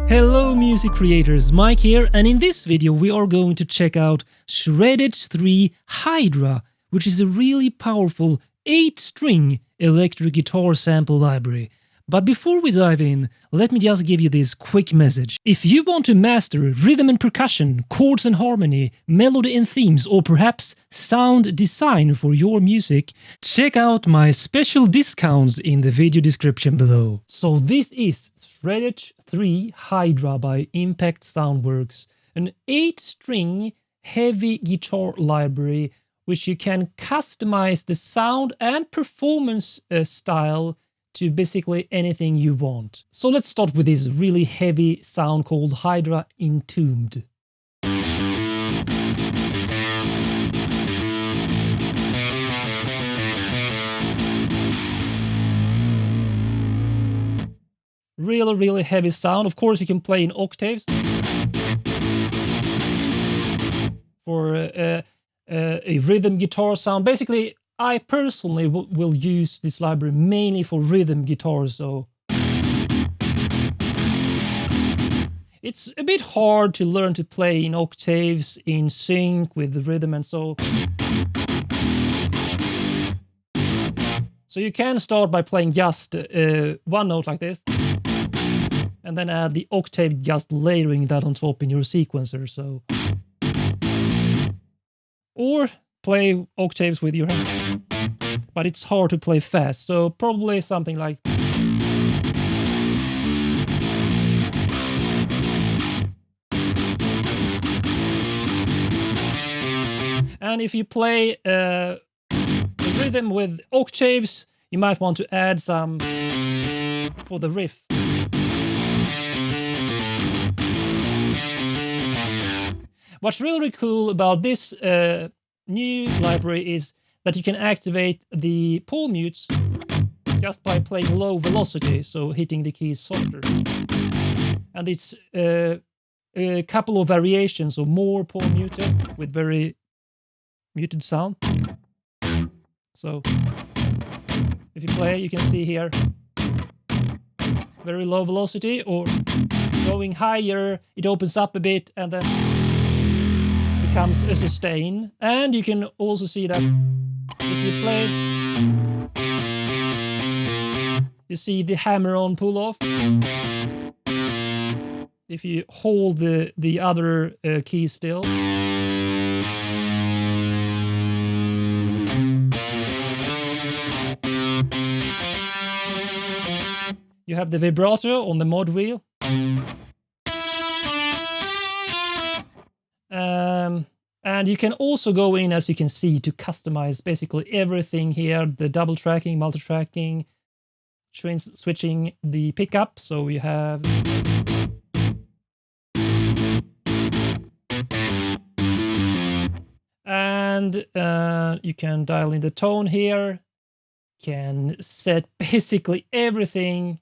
Hello music creators, Mike here, and in this video we are going to check out Shreddage 3 Hydra, which is a really powerful 8-string electric guitar sample library. But before we dive in, let me just give you this quick message. If you want to master rhythm and percussion, chords and harmony, melody and themes, or perhaps sound design for your music, check out my special discounts in the video description below. So this is Shreddage 3 Hydra by Impact Soundworks, an 8-string heavy guitar library which you can customize the sound and performance style to basically anything you want. So let's start with this really heavy sound called Hydra Entombed. Really heavy sound. Of course you can play in octaves for a rhythm guitar sound. Basically, I personally will use this library mainly for rhythm guitar, so it's a bit hard to learn to play in octaves in sync with the rhythm and so you can start by playing just one note like this and then add the octave, just layering that on top in your sequencer, so or play octaves with your hand, but it's hard to play fast, so probably something like and if you play a rhythm with octaves, you might want to add some for the riff. What's really cool about this new library is that you can activate the pull mutes just by playing low velocity, so hitting the keys softer. And it's a couple of variations, so more pull muted with very muted sound. So if you play, you can see here very low velocity, or going higher, it opens up a bit and then becomes a sustain. And you can also see that if you play, you see the hammer-on pull-off. If you hold the other key still, you have the vibrato on the mod wheel. And you can also go in, as you can see, to customize basically everything here. The double tracking, multi-tracking, switching the pickup. So you have and you can dial in the tone here. Can set basically everything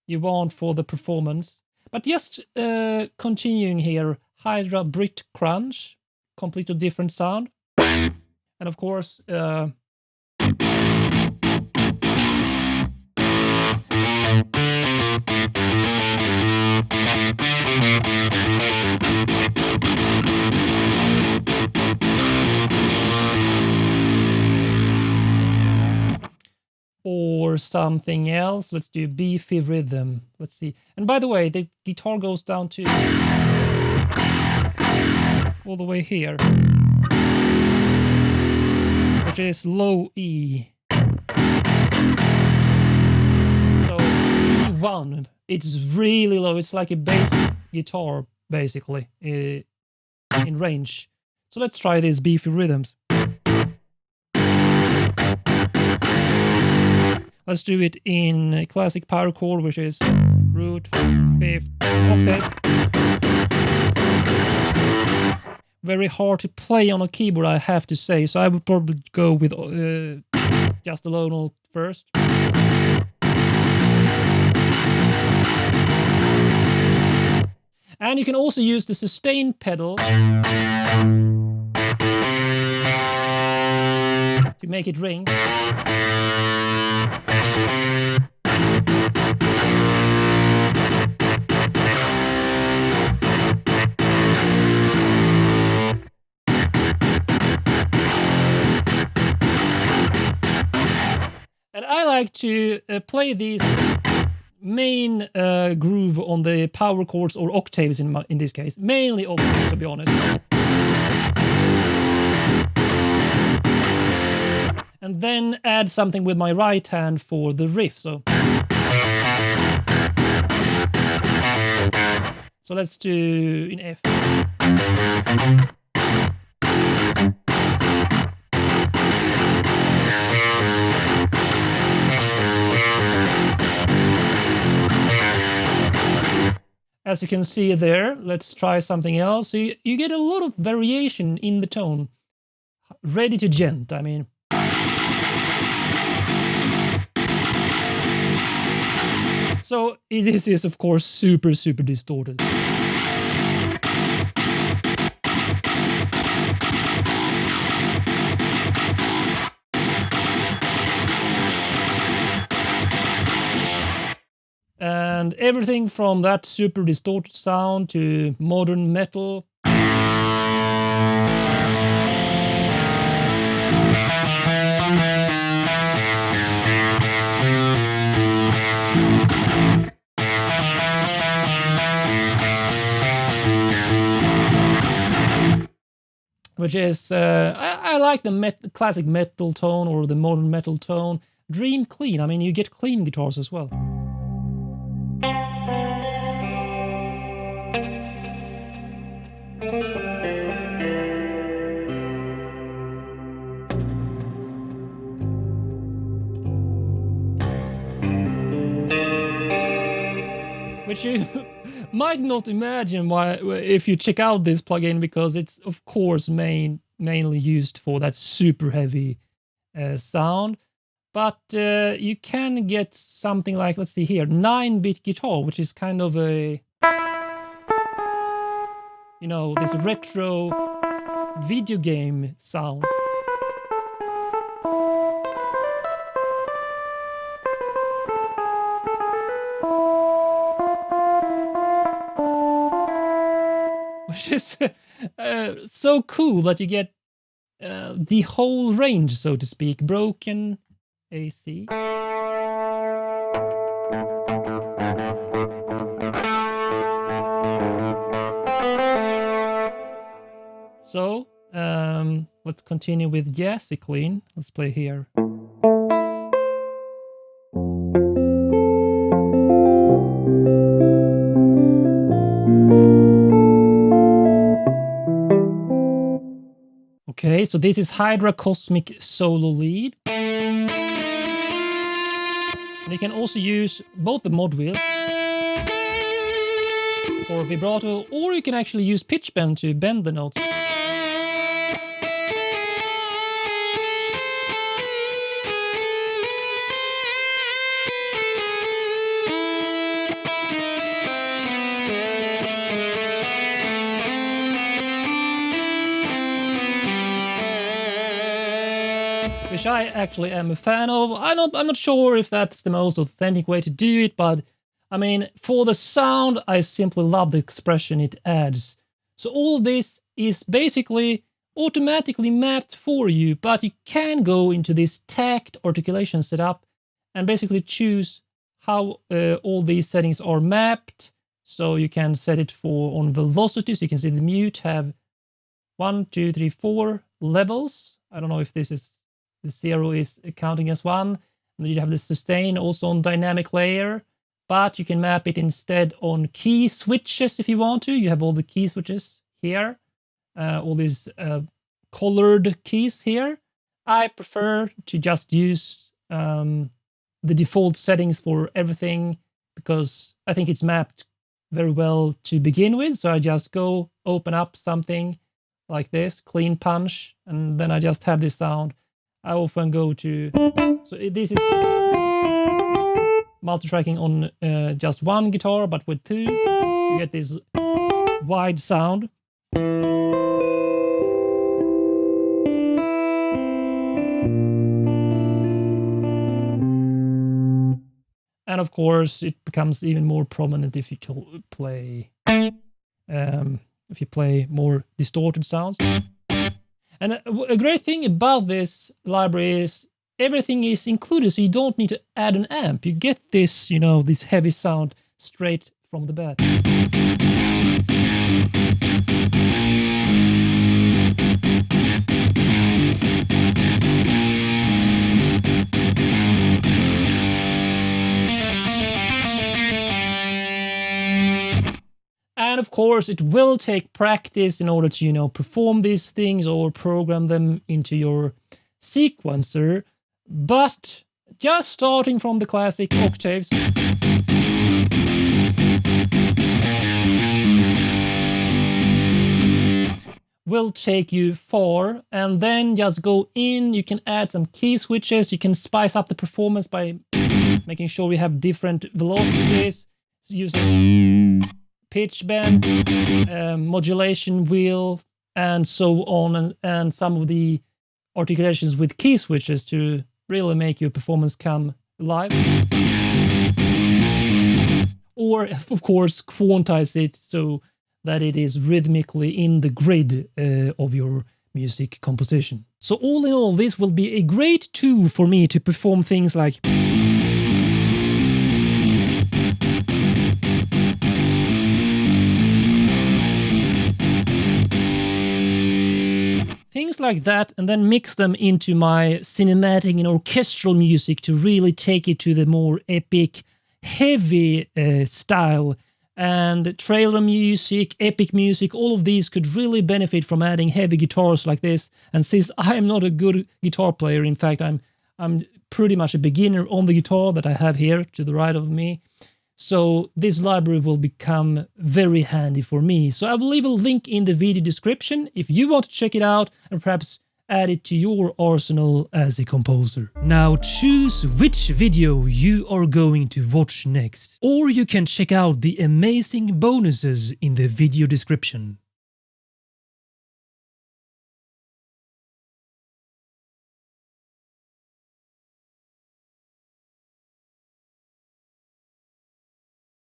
you want for the performance. But just continuing here, Hydra Brit Crunch, completely different sound. And of course, or something else. Let's do beefy rhythm. Let's see. And by the way, the guitar goes down to all the way here, which is low E. So E1, it's really low. It's like a bass guitar, basically, in range. So let's try these beefy rhythms. Let's do it in classic power chord, which is root, fifth, octave. Very hard to play on a keyboard, I have to say, so I would probably go with just a low note first. And you can also use the sustain pedal to make it ring. I like to play these main groove on the power chords or octaves in this case. Mainly octaves, to be honest. And then add something with my right hand for the riff. So let's do in F. As you can see there, let's try something else. So you get a lot of variation in the tone. Ready to gent, I mean. So this is of course super distorted. And everything from that super distorted sound to modern metal. Which is, I like the classic metal tone or the modern metal tone. Dream clean, I mean, you get clean guitars as well. Which you might not imagine why if you check out this plugin, because it's of course mainly used for that super heavy sound. But you can get something like, let's see here, 9-bit guitar, which is kind of a, you know, this retro video game sound. Which is so cool that you get the whole range, so to speak. Broken AC. So let's continue with Jazzy Clean. Let's play here. Okay, so this is Hydra Cosmic Solo Lead. And you can also use both the mod wheel for vibrato, or you can actually use pitch bend to bend the notes. Which I actually am a fan of. I'm not sure if that's the most authentic way to do it, but I mean, for the sound, I simply love the expression it adds. So all this is basically automatically mapped for you, but you can go into this tact articulation setup and basically choose how all these settings are mapped. So you can set it for on velocity. So you can see the mute have 1, 2, 3, 4 levels. I don't know if this is the 0 is counting as 1. And then you have the sustain also on dynamic layer, but you can map it instead on key switches if you want to. You have all the key switches here, all these colored keys here. I prefer to just use the default settings for everything because I think it's mapped very well to begin with. So I just go open up something like this, clean punch, and then I just have this sound. I often go to, so this is multi-tracking on just one guitar, but with 2, you get this wide sound. And of course, it becomes even more prominent if you play, more distorted sounds. And a great thing about this library is everything is included, so you don't need to add an amp. You get this, this heavy sound straight from the bat. And of course, it will take practice in order to, perform these things or program them into your sequencer. But just starting from the classic octaves, will take you far, and then just go in. You can add some key switches. You can spice up the performance by making sure we have different velocities, using pitch bend, modulation wheel, and so on, and some of the articulations with key switches to really make your performance come alive. Or, of course, quantize it so that it is rhythmically in the grid of your music composition. So all in all, this will be a great tool for me to perform things like that, and then mix them into my cinematic and orchestral music to really take it to the more epic, heavy style. And trailer music, epic music, all of these could really benefit from adding heavy guitars like this. And since I am not a good guitar player, in fact, I'm pretty much a beginner on the guitar that I have here to the right of me. So this library will become very handy for me. So I will leave a link in the video description if you want to check it out and perhaps add it to your arsenal as a composer. Now choose which video you are going to watch next, or you can check out the amazing bonuses in the video description.